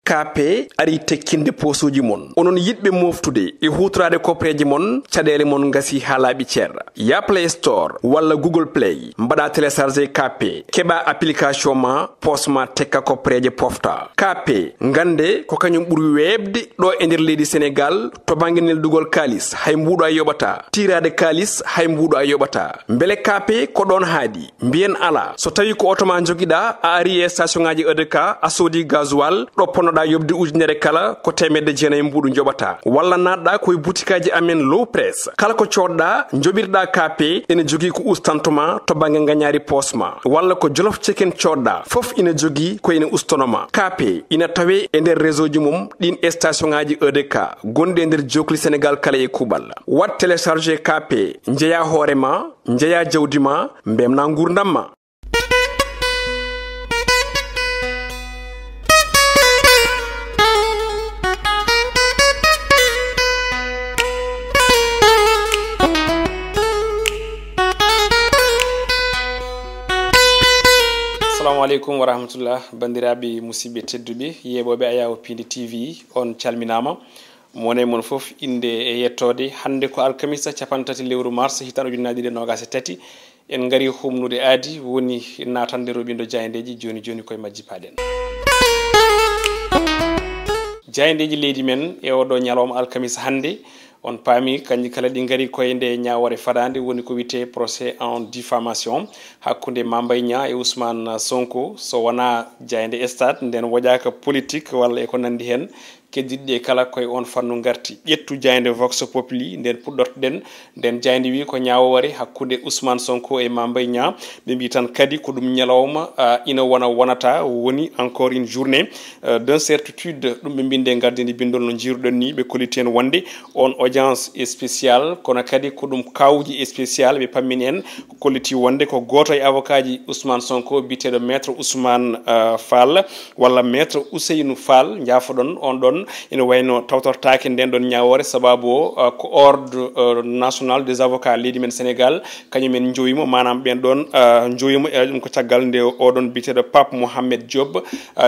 KP ari tekkinde posuji mon onon yidbe moftude e hutrade kopreji mon cadele mon ngasi halabi cerra ya Play Store wala Google Play mbada télécharger KP keba application ma posma tekka kopreje pofta KP ngande ko kanyum buri webde do e nder leydi Sénégal to banginel dugol kalis hay mbudo ayobata tirade kalis hay mbudo ayobata mbele KP ko don haadi mbien ala so tawi ko otoma jogida a ari e station ngaji EDK asodi gasoil do ponoda yobdi ujunere kala ko temedde jeenay mbudu njobata walla nadda koy boutikaji amen low press kala ko codda njobirda KP ene jogi ko ustantuma to bange nganyari posma walla ko jollof chicken codda fof ina jogi ko ene ustonoma KP ina tawe e nder réseau ji mum din station ngaji EDK gonde nder jokli Sénégal kala e kubal wat télécharger KP njeya horema njeya jawdima mbemna ngurdamma. Assalamu alaikum wa rahmatullah bandiraɓe musidɓe tedduɓe yeɓoɓe ayawo Piindi TV on calminama mone mon fof inde e yettode hande ko alkamisa capantati lewru mars hitano ujunnaje ɗiɗi e nogas e tati en gari humnude aadi woni natande roɓindo jayandeji joni joni koye majjipaɗen jayandeji leydi men e oɗo ñalawma alkamisa hande on paami kanji kala ɗi ngari koye nde ñawore fadande woni ko wite procès en diffamation hakkunde Mame Niang e Ousmane Sonko so wona jayande stade nden woƴaka politique walla e ko nandi hen keddiɗɗe kala koye on fannu garti ƴettu jayande vox populi nden puɗɗortoɗen nden jayande wi ko ñawore hakkude Ousmane Sonko e Mame Niang ɓe mbi tan kadi ko ɗum ñalawma ina wonata woni encore une journée d'incertitude ɗum ɓe mbinde gardidi bindol no jiruɗen ni ɓe koliti hen wonde on audience spécial kono kadi ko ɗum kawji spécial ɓe pammini en kolliti wonde ko goto e avocat ji Ousmane Sonko biteɗo maître Ousmane Fall walla maître Ousseynou Fall jafoɗon on ɗon ina wayno tawtortake nden ɗon ñawore sababu o ko ordre national des avocats leydi men Sénégal kañumen joyimo manam ɓen ɗon joyimo e ɗum ko caggal nde oɗon biteɗo Pape Mohamed Diop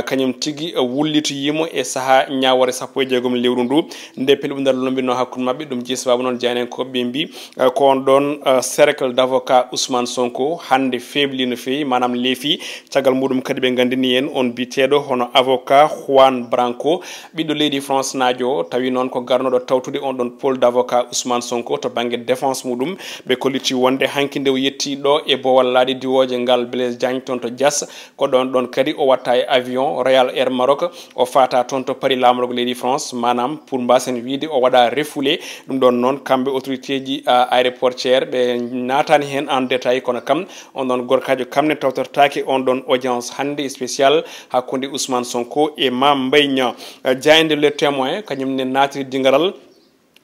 kañum tigui wullitoyimo e saaha ñawore 16 lewru ndu nde pelɓudal lombino hakkude mabɓe ɗum ji sababu noon janen koɓe mbi ko on ɗon cercle d' avocat Ousmane Sonko hande febli no fewi manam leefi caggal muɗum kadi ɓe gandini en on biteɗo hono avocat Juan Branco ɓiɗɗo leydi France najo tawi noon ko garnoɗo tawtude on ɗon pôle d' avocat Ousmane Sonko to banggue défense muɗum ɓe kolliti wonde hanki nde o yetti ɗo e bowal laaɗi diwoje ngal Blaise Diagne toon to Dias ko ɗon kadi o watta e avion Royal Air Maroc o fata toon to Paris lamorgo leydi France manam pour mbasen wiide o waɗa refoulé ɗum ɗon noon kamɓe autorité ji aéroportiére ɓe natani hen en détail kono kam on ɗon gorkajo kamne tawtortake on ɗon audience hande spécial hakkude Ousmane Sonko e Mame Niang jayande le témoin kañum ne natiri dingaral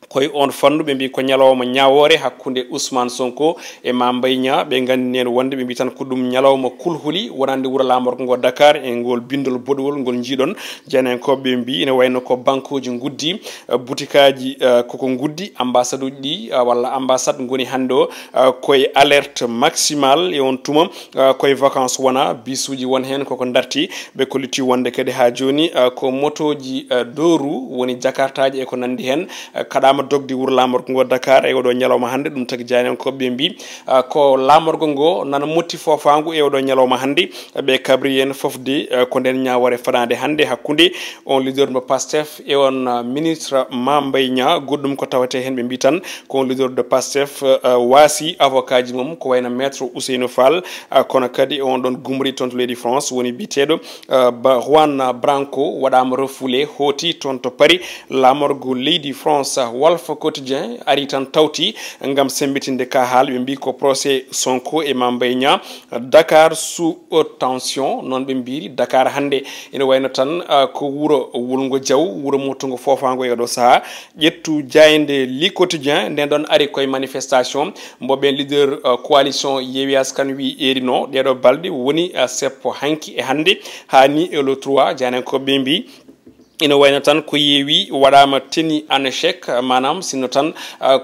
koye on fannu ɓe mbi ko ñalawma ñawore hakkude Ousmane Sonko e Mame Niang ɓe gandini en wonde ɓe mbi tan ko ɗum ñalawma kulhuli wonande wuuro lamorgo ngo Dakar e ngol bindol boɗowol ngol jiiɗon jenen koɓe ɓe mbi ina wayno ko banque uji guddi boutikaji koko guddi ambassade uji ɗi walla ambassade goni hande o koye alerte maximale e on tuma koye vacances wona bisuji won hen koko darti ɓe kolliti wonde kadi ha joni ko motoji doru woni jakartaji e ko nandi hen kaɗama dogdi wuuro lamorgo ngo Dakar e oɗo ñalawma hande ɗum tagui jani koɓe mbi ko lamorgo ngo nana motti fofangu e oɗo ñalawma hande ɓe kabri en fofde ko nden ñawore fadande hande hakkude on leader mo Pastef e on ministre Mame Niang goɗɗum ko tawate hen ɓe mbi tan ko on leader de Pastef waasi avocat ji mum ko wayno maître Ousseynou Fall kono kadi on ɗon gumri toon to leydi France woni biteɗo Juan Branco waɗama refoulé hooti toon to Paris lamorgo leydi France Walf Quotidien ari tan tawti ngam sembitinde ka haal ɓe mbi ko procès Sonko e Mame Niang Dakar sous haute tension non ɓe mbiri Dakar hande ene wayno tan ko wuuro wulgo Diaw wuuro mottugo fofango e ɗo saaha ƴettu jayde li Quotidien nden ɗon ari koye manifestation mboɓe leader coalition Yewwi Askan Wi erino ɗeɗo balɗe woni seppo hanki e hande hani e le 3 janen ko ɓe mbi ina wayno tan ko yeewi waɗama teni en échec manam sinno tan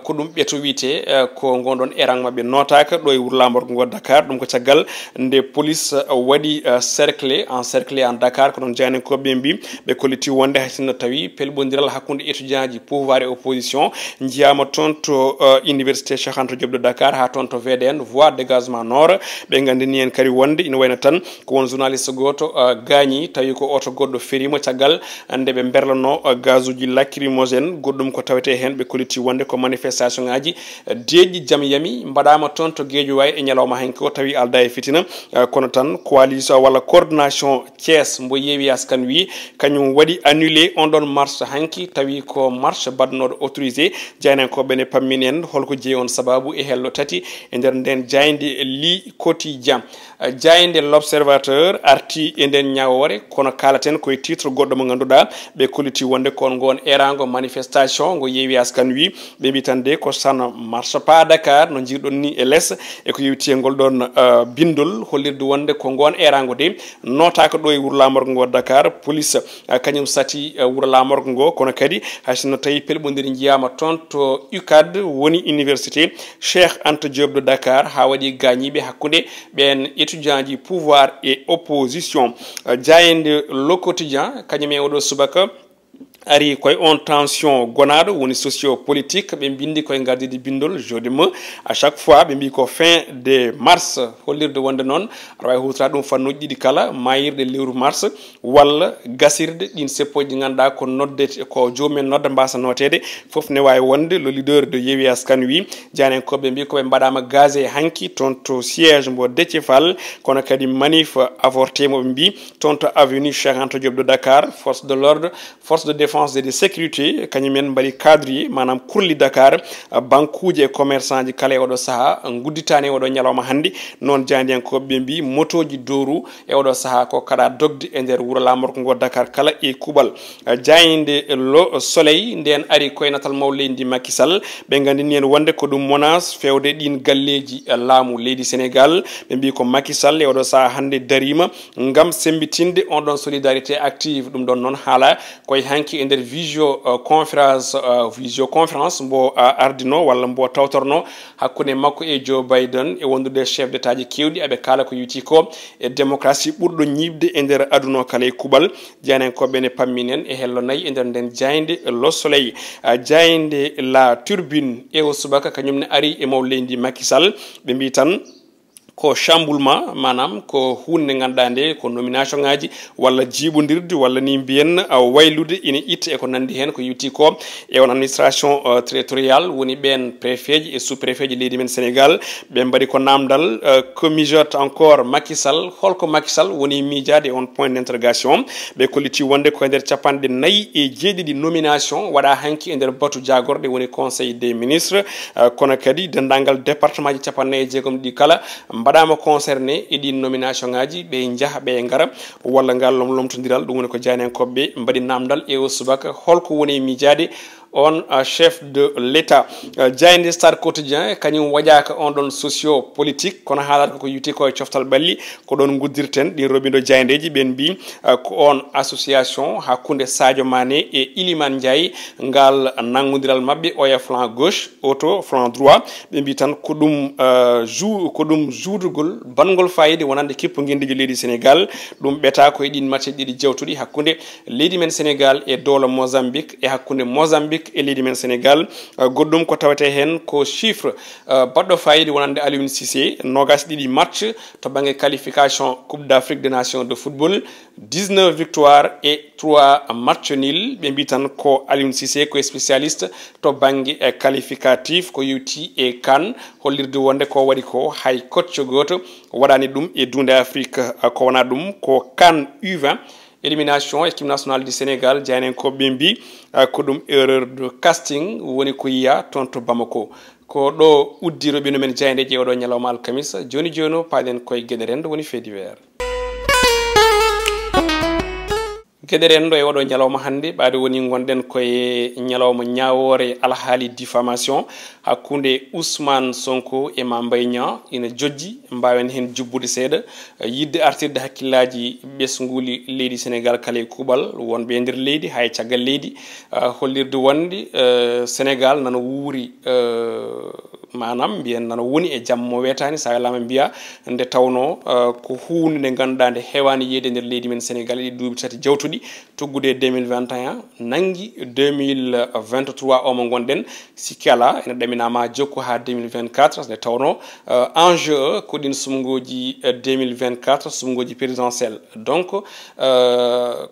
ko ɗum ɓeto wiyete ko gonɗon erang mabɓe notaka ɗo e wuuro lamorgo ngo Dakar ɗum ko caggal nde police waɗi encerclé en Dakar ko ɗon jeyanenkoɓe mbi ɓe kolliti wonde hay sinno tawi pelɓodiral hakkude étudiant ji pouvoir et opposition jiyama toon to université Cheikh Anta Diop de Dakar ha toon to VDN voie dégagement nord ɓe gandini en kadi wonde ina wayno tan ko won journaliste goto gaañi tawi ko oto goɗɗo ferima caggal nde ɓe berlano gazuji lacrymogène goɗɗum ko tawete hen ɓe kolliti wonde ko manifestation ngaji deeƴi jaam yami mbaɗama toon to Guédiawaye e ñalawma hanki o tawi alda e fitina kono tan coalition walla coordination Thiès mbo yeewi askan wi kañum waɗi annulé on ɗon marche hanki tawi ko marche badnoɗo autorisé jeynankoɓe ne pammini en holko jeeyi on sababu e hello tati e nder nden jayde li quotidien jayde l'observateur arti e nden ñawore kono kalaten koye titre goɗɗo mo ganduɗa ɓe kolliti wonde kon gon erango manifestation ngo yeewi askan wi ɓe mbi tan de ko sana marche pas Dakar no jiiɗon ni e less e ko yewti ngol ɗon bindol hollirde wonde ko gon erango de notaka ɗo e wuuro lamorgo ngo Dakar police kañum sati wuuro lamorgo ngo kono kadi haysinno tawi pelɓodiri jiyama toon to UCAD woni université Cheikh Anta Diop de Dakar ha waɗi gañiɓe hakkude ɓen étudiant ji pouvoir et opposition jayende le quotidien kañum e oɗo subaka ari koye on tension gonaɗo woni sociopolitique ɓe bindi koye gardidi bindol jodi me à chaque fois ɓe mbi ko fin de mars hollirde wonde noon aɗa wawi hutora ɗum fannuji ɗiɗi kala mayirde lewru mars walla gasirde ɗin seppoji ɗi ganduɗa ko noddete ko jomumen nodda mbasa notede foof ne wawi wonde le leader de Yewwi Askan Wi janen koɓe mbi koɓe mbaɗama gazé hanki toon to siège mbo Déthié Fall kono kadi manif avorté moɓe mbi toon to avenue Cheikh Anta Diop de Dakar force de l'ordre force de défense et de sécurité kañumen mbaɗi cadre manam kurli Dakar bankuji e commerçant ji kala e oɗo saaha gudditani e oɗo ñalawma hannde noon jandiyankoɓe ɓe mbi motoji dooru e oɗo saaha ko kada dogde e nder wuuro lamorgo ngo Dakar kala e kuɓal jayinde le soleil nden ari koye natal maw leydi Macky Sall ɓe gandini en wonde ko ɗum menace fewde ɗin galleji laamu leydi Sénégal ɓe mbi ko Macky Sall e oɗo saaha hannde darima ngam sembitinde on ɗon solidarité active ɗum ɗon noon haala koye hanki e nder visioconférence mbo ardino walla mbo tawtorno hakkude makko e Joe Biden e wondude chef d'état ji kewɗi aɓe kala ko yuti ko e démocratie ɓurɗo ñibde e nder aduna kala e kuɓal jeyanenkoɓe ne pamminen e hello nayyi e nder nden jayde le soleil jayde la turbine e o subaka kañum ne ari e maw leydi Macky Sall ɓe mbi tan ko chamboulement manam ko hunde ganduɗa nde ko nomination ngaji walla jiɓodirde walla ni mbiyen waylude ina itta e ko nandi hen ko yuti ko e on administration territorial woni ɓen préfet ji et sous préfet ji leydi men Sénégal ɓe mbaɗi ko namdal que mijote encore Macky Sall holko Macky Sall woni miijade on point d'interrogation ɓe kolliti wonde koye nder capanɗe nayyi e jeeɗiɗi nomination waɗa hanki e nder batu jagorde woni conseil des ministres kono kadi dendagal département ji capannayyi e jeegom ɗi kala mbaɗama concerné e ɗin nomination ngaji ɓe jaaha ɓe gara walla ngal lomtodiral ɗum woni ko janenkoɓe mbaɗi namdal e o subaka holko woni miijade on chef de l'état jayde star quotidien kañum waƴaka on ɗon socio politique kono haalata koko yuti ko e coftal ɓalli ko ɗon guddirten ɗin robindo jayndeji ɓen mbi ko on association hakkude Sadio Mané e Iliman Ndiaye ngal nanggodiral mabɓe oya flanc gauche auto flanc droit ɓe mbi tan ko ɗum joudugol bangol fayide wonande kippo guendijo leydi Sénégal ɗum ɓeta ko e ɗin match ɗiɗi jewtuɗi hakkude leydi men Sénégal e dowla Mozambique e hakkude Mozambique e leydi men Sénégal goɗɗum ko tawete hen ko chiffre baɗɗo fayide wonande Aliou Cissé nogas ɗiɗi match to banggue qualification Coupe d'Afrique des Nations de football 19 victoires et 3 match nul ɓe mbi tan ko Aliou Cissé ko spécialiste to banggue qualificatif ko yewti e CAN hollirde wonde ko waɗi ko hay coach goto waɗani ɗum e dunde Afrique ko wona ɗum ko CAN U20 élimination équipe nationale du Sénégal jaynenkoɓe mbi ko ɗum erreur de casting woni ko yiya toon to Bamako ko ɗo uddi roɓino men jayde ƴeewɗo ñalawma alkamisa joni joni paɗen koye gueɗe rendo woni fait divers Gederen do e wodo nyalawma hande baade woni gonden koye nyalawma nyaawore alhaali diffamation hakkunde Ousmane Sonko e Mame Mbaye Niang ina jojji mbawen hen jubbude seeda yidde artirde hakkillaji besnguli leydi Sénégal kala e kubal wonbe e nder leydi hay caggal leydi hollirde wonde Sénégal nana wuuri manam mbiyen nana woni e jam mo wetani sa lama mbiya nde tawno ko hunde nde ganduɗa nde hewani yede nder leydi men Sénégal e duuɓi tati jawtuɗi toggude 2021 nangi 2023 o mo gonɗen sikki ala ene ɗaminama jokku ha 2024 nde tawno enjeu ko ɗin sumgoji 2024 sumgoji présidentiel donc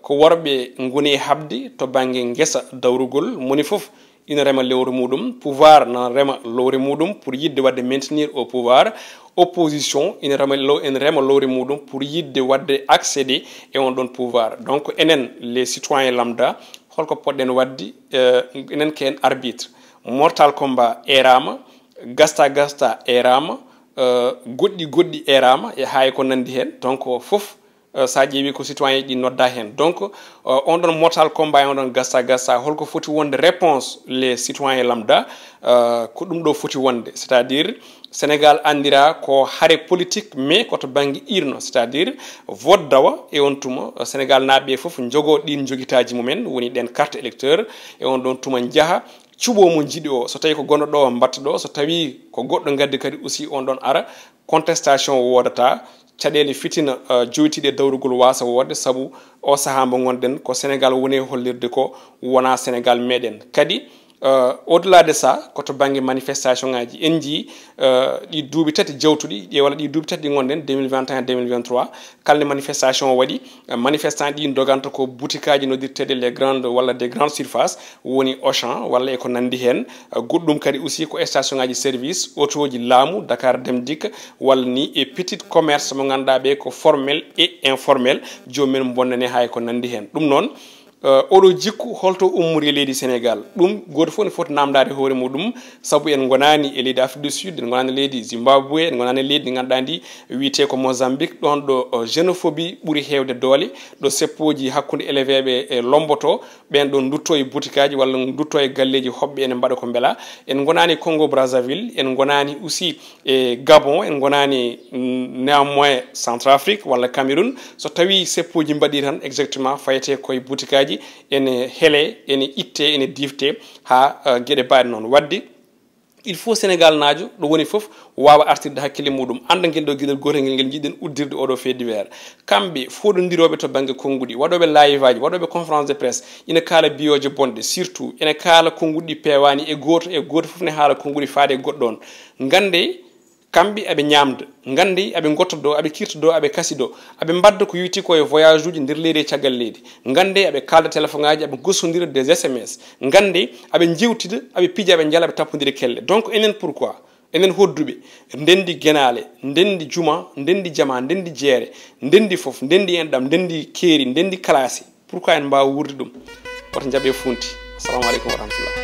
ko worɓe goni e habde to banggue guesa dawrugol moni foof ina rema lewru muɗum pouvoir na rema lowre muɗum pour yidde wadde maintenir au pouvoir opposition ina rema lowre muɗum pour yidde wadde accéder e on ɗon pouvoir donc enen les citoyens lambda holko poɗɗen wadde enen ken arbitre mortal combat erama gasta erama goɗɗi erama e hay ko nandi hen donc foof sa ƴeewi ko citoyen ɗi nodda hen donc on ɗon mortal combat on ɗon gasta holko foti wonde réponse les citoyens lambda ko ɗum ɗo foti wonde c'est à dire Sénégal andira ko hare politique mais koto banggue irno c'est à dire vote dawa e on tuma Sénégal naaɓe foof jogo ɗin joguitaji mumen woni ɗen carte électeur e on ɗon tuma jaaha cuɓo mo jiiɗi o so tawi ko gonɗo ɗo mbatta ɗo so tawi ko goɗɗo gaddi kadi aussi on ɗon ara contestation wodata caɗele fitina joytiɗe dawrugol wasa wodde saabu o saaha mo gonɗen ko Sénégal woni hollirde ko wona Sénégal meɗen kadi au delà de ça koto banggue manifestation ngaji en jii ɗi duuɓi tati jawtuɗi walla ɗi duuɓi tati ɗi gonɗen 2021 2023 kalne manifestation waɗi manifestant ɗi doganta ko boutique aji nodirteɗe les grandes walla des grandes surfaces woni Auchan walla e ko nandi hen goɗɗum kadi aussi ko station ngaji service auto ji laamu Dakar Dem Dikk walla ni e petit commerce mo ganduɗa ɓe ko formel et informel jomumen bonnane hay ko nandi hen ɗum noon oɗo jikku holto ummori leydi Sénégal ɗum goto fof ne foti namdade hoore muɗum saabu en gonani e leydi Afrique du Sud en gonani leydi Zimbabwe en gonani leydi ndi ganduɗa ndi wiite ko Mozambique ɗon ɗo xénophobie ɓuuri hewde doole ɗo seppoji hakkude éleveɓe e lomboto ɓen ɗo dutto e boutique aji walla dutto e galleji hoɓɓe ene mbaɗa ko beela en gonani Congo Brazzaville en gonani aussi e Gabon en gonani néanmoins Centrafrique walla Cameroun so tawi seppoji mbaɗi tan exactement fayete koye boutique aji ene hele ene itte ene difte ha gueɗe mbaɗe noon wadde il faut Sénégal naajo ɗo woni foof wawa artirde hakkille muɗum anda guel ɗo gueɗel gotel ngel jiɗɗen uddirde oɗo fait divers kamɓe foɗodiroɓe to banggue konnguɗi waɗoɓe live aji waɗoɓe conférence de presse ina kaala biyoje bonɗe surtout ina kaala konnguɗi pewani e goto foof ne haala konnguɗi faade e goɗɗo on gande kamɓe aɓe ñamda gandi aɓe gottodo aɓe kirtodo aɓe kasido aɓe mbadda ko yiti koye voyage uji nder leydi e caggal leydi gande aɓe kalda téléphone ngaji aɓe gossodira des SMS gande aɓe jewtida aɓe piija aɓe jala aɓe tappodira kelle donc enen pourquoi enen hodduɓe ndendi guenale ndendi juma ndendi jama ndendi jeere ndendi foof ndendi enɗam ndendi keeri ndendi classe pourquoi en mbawa wurde ɗum woto jaaɓe funti assalamu aleykum wa rahmatullah.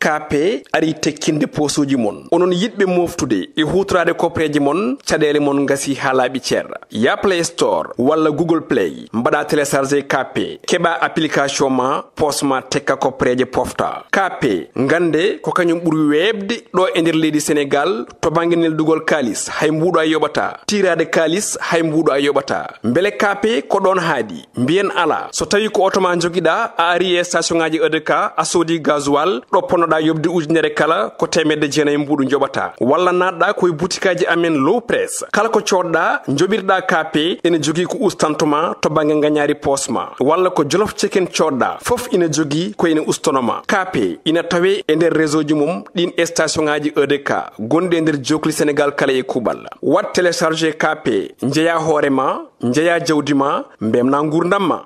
KP ari tekkinde posuji mon onon yidɓe moftude e hutorade kopreji mon caɗele mon gasi ha laaɓi ceerra ya Play Store walla Google Play mbaɗa téléchargé KP keɓa application ma posma tekka kopreje pofta KP gande ko kañum ɓuuri webde ɗo e nder leydi Sénégal to banggue neldugol kalis hay mbuɗo a yoɓata tirade kalis hay mbuɗo a yoɓata beele KP ko ɗon haadi mbiyen ala so tawi ko auto ma joguiɗa a ari e station ngaji EDK a soodi gasoil ɗo ponnoɗa yobde ujunere kala ko temedde jeenayi mbuɗu joɓata walla natɗa koye boutique aji amen low press kala ko coɗɗa joɓirɗa KP ene jogui ko ustantoma to banggue gagnari posma walla ko jolof chicken coɗɗa foof ina jogui ko ina ustonoma KP ina tawe e nder réseau ji mum ɗin station ngaji EDK gonɗi e nder jokli Sénégal kala e kuɓal wat téléchargé KP jeeya hoorema jeeya jawdi ma mbemna gurdam ma.